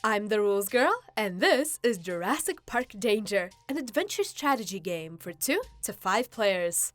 I'm the Rules Girl, and this is Jurassic Park Danger, an adventure strategy game for 2 to 5 players.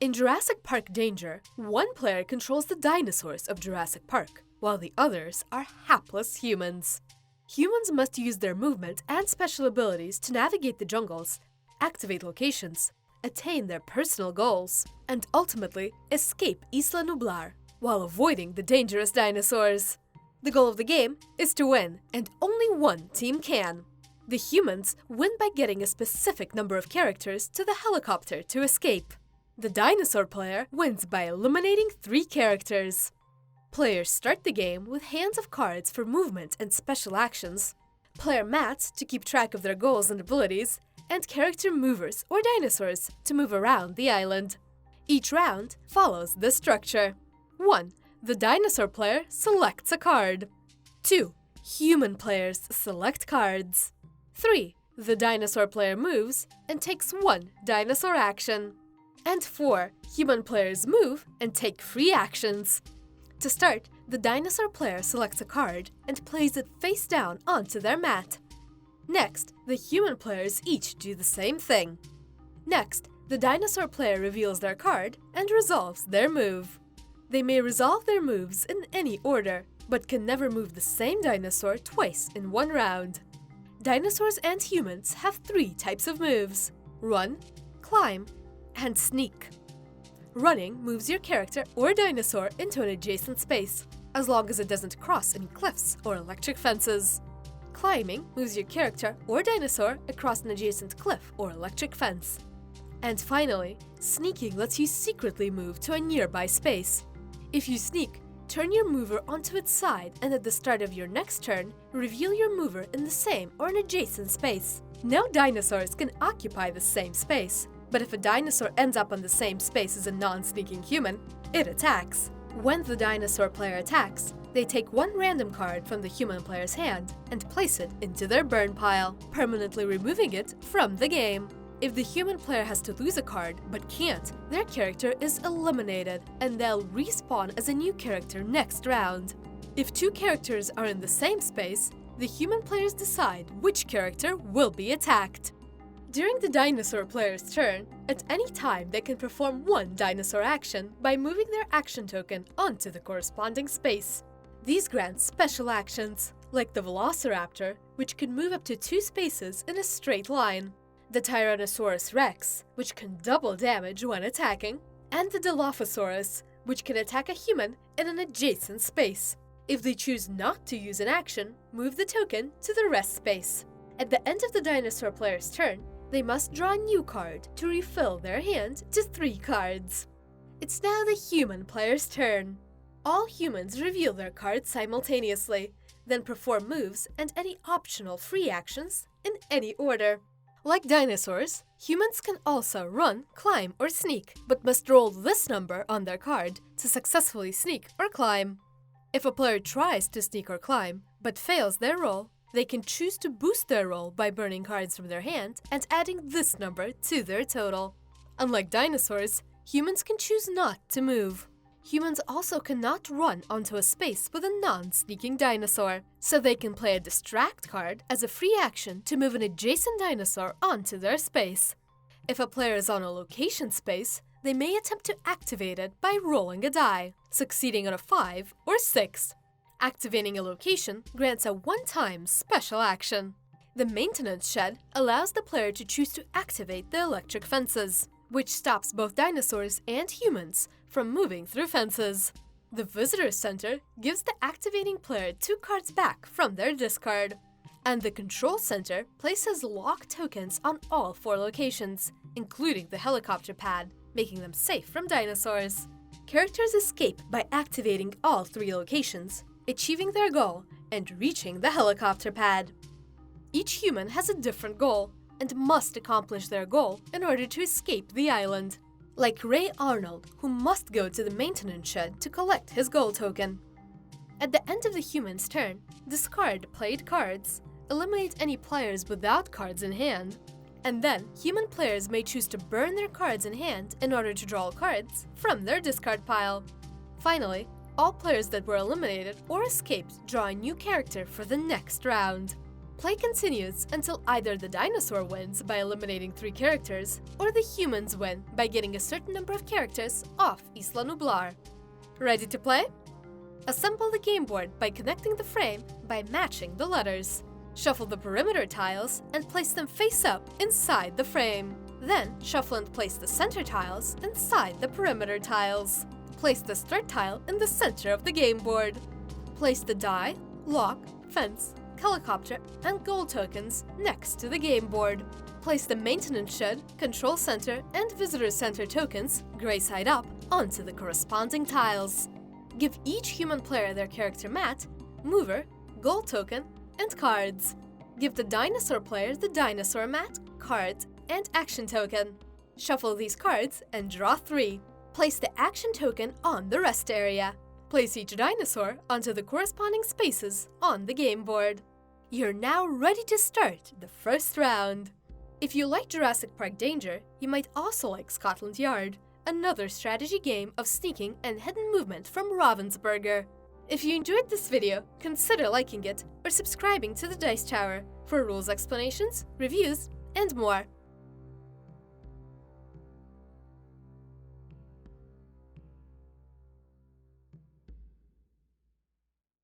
In Jurassic Park Danger, one player controls the dinosaurs of Jurassic Park, while the others are hapless humans. Humans must use their movement and special abilities to navigate the jungles, activate locations, attain their personal goals, and ultimately escape Isla Nublar, while avoiding the dangerous dinosaurs. The goal of the game is to win, and only one team can. The humans win by getting a specific number of characters to the helicopter to escape. The dinosaur player wins by eliminating 3 characters. Players start the game with hands of cards for movement and special actions, player mats to keep track of their goals and abilities, and character movers or dinosaurs to move around the island. Each round follows this structure. 1. The dinosaur player selects a card. 2. Human players select cards. 3. The dinosaur player moves and takes 1 dinosaur action. And 4. Human players move and take free actions. To start, the dinosaur player selects a card and plays it face down onto their mat. Next, the human players each do the same thing. Next, the dinosaur player reveals their card and resolves their move. They may resolve their moves in any order, but can never move the same dinosaur twice in one round. Dinosaurs and humans have 3 types of moves: run, climb, and sneak. Running moves your character or dinosaur into an adjacent space, as long as it doesn't cross any cliffs or electric fences. Climbing moves your character or dinosaur across an adjacent cliff or electric fence. And finally, sneaking lets you secretly move to a nearby space. If you sneak, turn your mover onto its side and at the start of your next turn, reveal your mover in the same or an adjacent space. No dinosaurs can occupy the same space, but if a dinosaur ends up on the same space as a non-sneaking human, it attacks. When the dinosaur player attacks, they take 1 random card from the human player's hand and place it into their burn pile, permanently removing it from the game. If the human player has to lose a card but can't, their character is eliminated and they'll respawn as a new character next round. If 2 characters are in the same space, the human players decide which character will be attacked. During the dinosaur player's turn, at any time they can perform 1 dinosaur action by moving their action token onto the corresponding space. These grant special actions, like the Velociraptor, which can move up to 2 spaces in a straight line, the Tyrannosaurus Rex, which can double damage when attacking, and the Dilophosaurus, which can attack a human in an adjacent space. If they choose not to use an action, move the token to the rest space. At the end of the dinosaur player's turn, they must draw a new card to refill their hand to 3 cards. It's now the human player's turn. All humans reveal their cards simultaneously, then perform moves and any optional free actions in any order. Like dinosaurs, humans can also run, climb, or sneak, but must roll this number on their card to successfully sneak or climb. If a player tries to sneak or climb, but fails their roll, they can choose to boost their roll by burning cards from their hand and adding this number to their total. Unlike dinosaurs, humans can choose not to move. Humans also cannot run onto a space with a non-sneaking dinosaur, so they can play a distract card as a free action to move an adjacent dinosaur onto their space. If a player is on a location space, they may attempt to activate it by rolling a die, succeeding on a 5 or 6. Activating a location grants a one-time special action. The maintenance shed allows the player to choose to activate the electric fences, which stops both dinosaurs and humans from moving through fences. The Visitor Center gives the activating player 2 cards back from their discard. And the Control Center places lock tokens on all 4 locations, including the helicopter pad, making them safe from dinosaurs. Characters escape by activating all 3 locations, achieving their goal, and reaching the helicopter pad. Each human has a different goal and must accomplish their goal in order to escape the island. Like Ray Arnold, who must go to the maintenance shed to collect his goal token. At the end of the human's turn, discard played cards, eliminate any players without cards in hand, and then human players may choose to burn their cards in hand in order to draw cards from their discard pile. Finally, All players that were eliminated or escaped draw a new character for the next round. Play continues until either the dinosaur wins by eliminating 3 characters, or the humans win by getting a certain number of characters off Isla Nublar. Ready to play? Assemble the game board by connecting the frame by matching the letters. Shuffle the perimeter tiles and place them face up inside the frame. Then shuffle and place the center tiles inside the perimeter tiles. Place the start tile in the center of the game board. Place the die, lock, fence, helicopter, and gold tokens next to the game board. Place the maintenance shed, control center, and visitor center tokens, gray side up, onto the corresponding tiles. Give each human player their character mat, mover, gold token, and cards. Give the dinosaur player the dinosaur mat, card, and action token. Shuffle these cards and draw 3. Place the action token on the rest area. Place each dinosaur onto the corresponding spaces on the game board. You're now ready to start the first round. If you like Jurassic Park Danger, you might also like Scotland Yard, another strategy game of sneaking and hidden movement from Ravensburger. If you enjoyed this video, consider liking it or subscribing to the Dice Tower for rules explanations, reviews, and more.